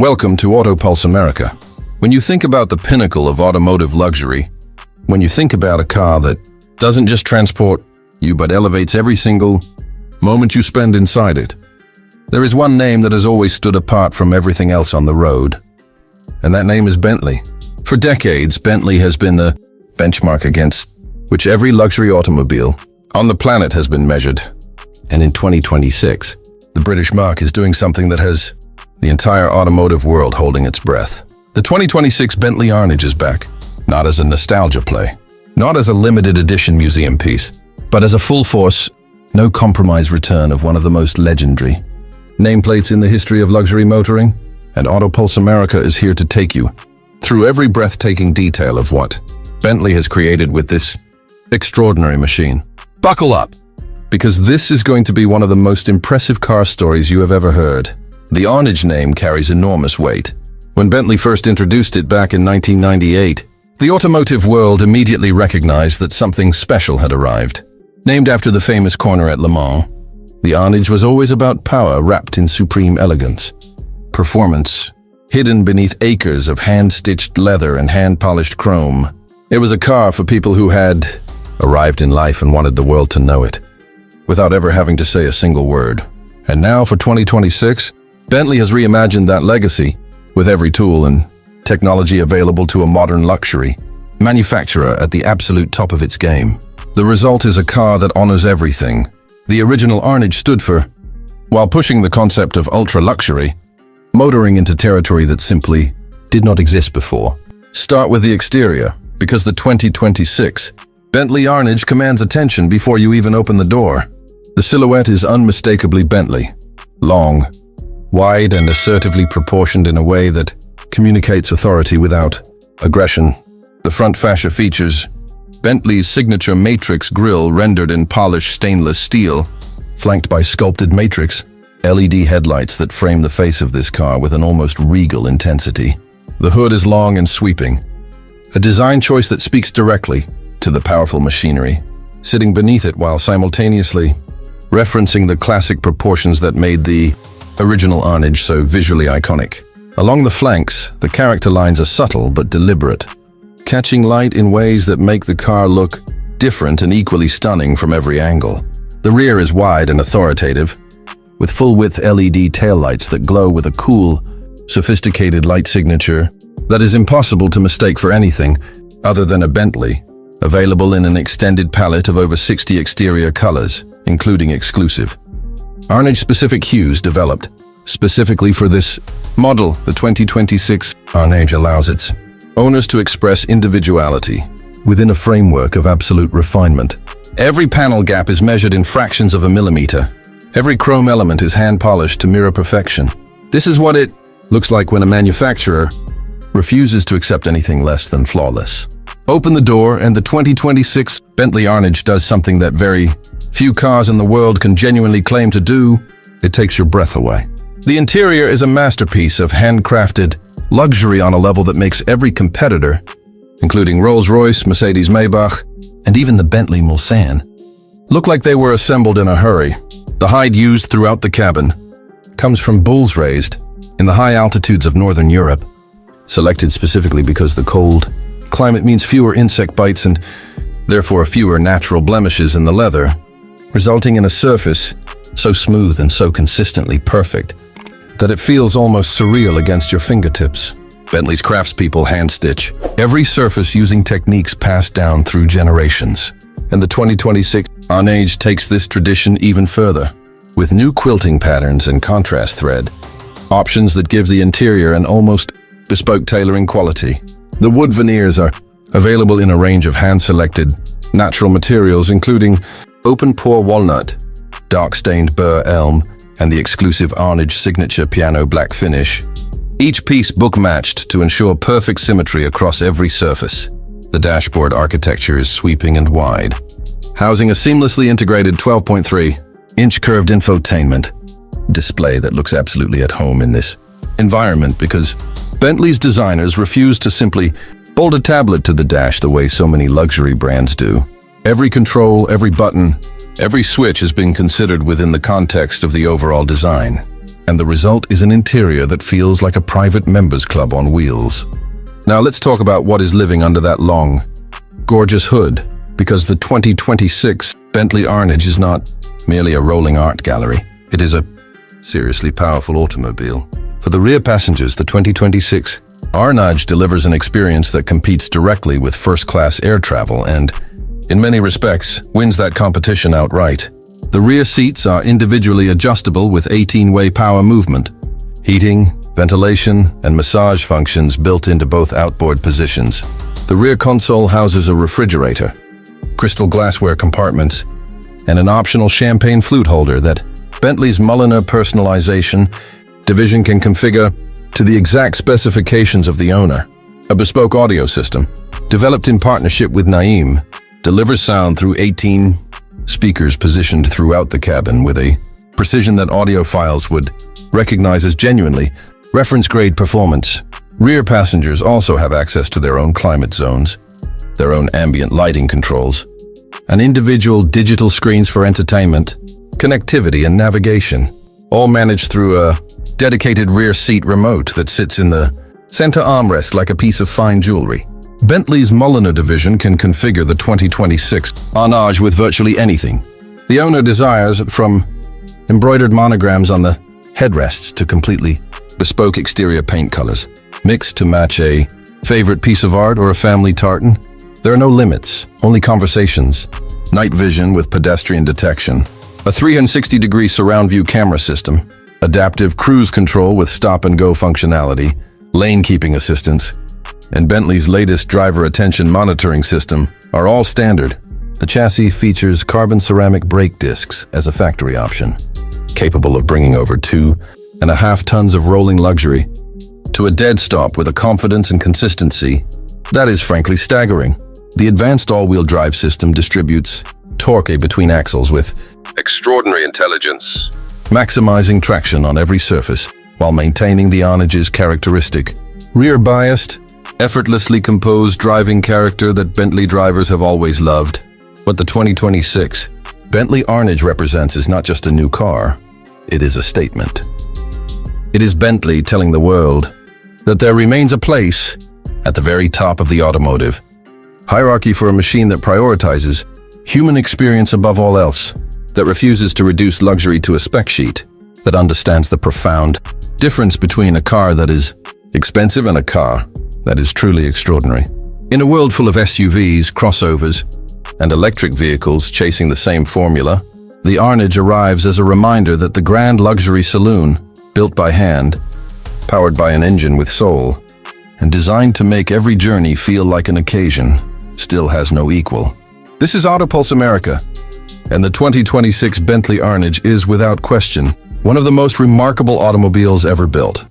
Welcome to AutoPulse America. When you think about the pinnacle of automotive luxury, when you think about a car that doesn't just transport you but elevates every single moment you spend inside it, there is one name that has always stood apart from everything else on the road, and that name is Bentley. For decades, Bentley has been the benchmark against which every luxury automobile on the planet has been measured. And in 2026, the British mark is doing something that has the entire automotive world holding its breath. The 2026 Bentley Arnage is back, not as a nostalgia play, not as a limited edition museum piece, but as a full-force, no-compromise return of one of the most legendary nameplates in the history of luxury motoring. And AutoPulse America is here to take you through every breathtaking detail of what Bentley has created with this extraordinary machine. Buckle up, because this is going to be one of the most impressive car stories you have ever heard. The Arnage name carries enormous weight. When Bentley first introduced it back in 1998, the automotive world immediately recognized that something special had arrived. Named after the famous corner at Le Mans, the Arnage was always about power wrapped in supreme elegance. Performance, hidden beneath acres of hand-stitched leather and hand-polished chrome. It was a car for people who had arrived in life and wanted the world to know it, without ever having to say a single word. And now for 2026, Bentley has reimagined that legacy with every tool and technology available to a modern luxury manufacturer at the absolute top of its game. The result is a car that honors everything the original Arnage stood for, while pushing the concept of ultra-luxury, motoring into territory that simply did not exist before. Start with the exterior, because the 2026 Bentley Arnage commands attention before you even open the door. The silhouette is unmistakably Bentley. Long, wide and assertively proportioned in a way that communicates authority without aggression. The front fascia features Bentley's signature matrix grille rendered in polished stainless steel, flanked by sculpted matrix LED headlights that frame the face of this car with an almost regal intensity. The hood is long and sweeping, a design choice that speaks directly to the powerful machinery sitting beneath it while simultaneously referencing the classic proportions that made the original Arnage so visually iconic. Along the flanks, the character lines are subtle but deliberate, catching light in ways that make the car look different and equally stunning from every angle. The rear is wide and authoritative, with full-width LED taillights that glow with a cool, sophisticated light signature that is impossible to mistake for anything other than a Bentley, available in an extended palette of over 60 exterior colors, including exclusive Arnage-specific hues developed specifically for this model. The 2026 Arnage allows its owners to express individuality within a framework of absolute refinement. Every panel gap is measured in fractions of a millimeter. Every chrome element is hand-polished to mirror perfection. This is what it looks like when a manufacturer refuses to accept anything less than flawless. Open the door and the 2026 Bentley Arnage does something that very few cars in the world can genuinely claim to do. It takes your breath away. The interior is a masterpiece of handcrafted luxury on a level that makes every competitor, including Rolls-Royce, Mercedes-Maybach, and even the Bentley Mulsanne, look like they were assembled in a hurry. The hide used throughout the cabin comes from bulls raised in the high altitudes of Northern Europe, selected specifically because the cold climate means fewer insect bites and therefore fewer natural blemishes in the leather, resulting in a surface so smooth and so consistently perfect that it feels almost surreal against your fingertips. Bentley's craftspeople hand-stitch every surface using techniques passed down through generations. And the 2026 Arnage takes this tradition even further, with new quilting patterns and contrast thread, options that give the interior an almost bespoke tailoring quality. The wood veneers are available in a range of hand-selected natural materials, including open-pore walnut, dark-stained burr elm, and the exclusive Arnage signature piano black finish. Each piece book-matched to ensure perfect symmetry across every surface. The dashboard architecture is sweeping and wide, housing a seamlessly integrated 12.3-inch curved infotainment display that looks absolutely at home in this environment because Bentley's designers refuse to simply bolt a tablet to the dash the way so many luxury brands do. Every control, every button, every switch has been considered within the context of the overall design. and the result is an interior that feels like a private members club on wheels. Now let's talk about what is living under that long, gorgeous hood, because the 2026 Bentley Arnage is not merely a rolling art gallery. It is a seriously powerful automobile. For the rear passengers, the 2026 Arnage delivers an experience that competes directly with first-class air travel and, in many respects, wins that competition outright. The rear seats are individually adjustable with 18-way power movement, heating, ventilation, and massage functions built into both outboard positions. The rear console houses a refrigerator, crystal glassware compartments, and an optional champagne flute holder that Bentley's Mulliner personalization division can configure to the exact specifications of the owner. A bespoke audio system, developed in partnership with Naeem, delivers sound through 18 speakers positioned throughout the cabin with a precision that audiophiles would recognize as genuinely reference-grade performance. Rear passengers also have access to their own climate zones, their own ambient lighting controls, and individual digital screens for entertainment, connectivity, and navigation, all managed through a dedicated rear seat remote that sits in the center armrest like a piece of fine jewelry. Bentley's Mulliner division can configure the 2026 Arnage with virtually anything. The owner desires, from embroidered monograms on the headrests to completely bespoke exterior paint colors, mixed to match a favorite piece of art or a family tartan. There are no limits, only conversations. Night vision with pedestrian detection, a 360-degree surround view camera system, adaptive cruise control with stop-and-go functionality, lane keeping assistance, and Bentley's latest driver attention monitoring system are all standard. The chassis features carbon ceramic brake discs as a factory option, capable of bringing over 2.5 tons of rolling luxury to a dead stop with a confidence and consistency that is frankly staggering. The advanced all-wheel drive system distributes torque between axles with extraordinary intelligence, maximizing traction on every surface while maintaining the Arnage's characteristic rear-biased, effortlessly composed driving character that Bentley drivers have always loved. What the 2026 Bentley Arnage represents is not just a new car, it is a statement. It is Bentley telling the world that there remains a place at the very top of the automotive hierarchy for a machine that prioritizes human experience above all else, that refuses to reduce luxury to a spec sheet, that understands the profound difference between a car that is expensive and a car that is truly extraordinary. In a world full of SUVs, crossovers, and electric vehicles chasing the same formula, the Arnage arrives as a reminder that the grand luxury saloon, built by hand, powered by an engine with soul, and designed to make every journey feel like an occasion, still has no equal. This is AutoPulse America, and the 2026 Bentley Arnage is, without question, one of the most remarkable automobiles ever built.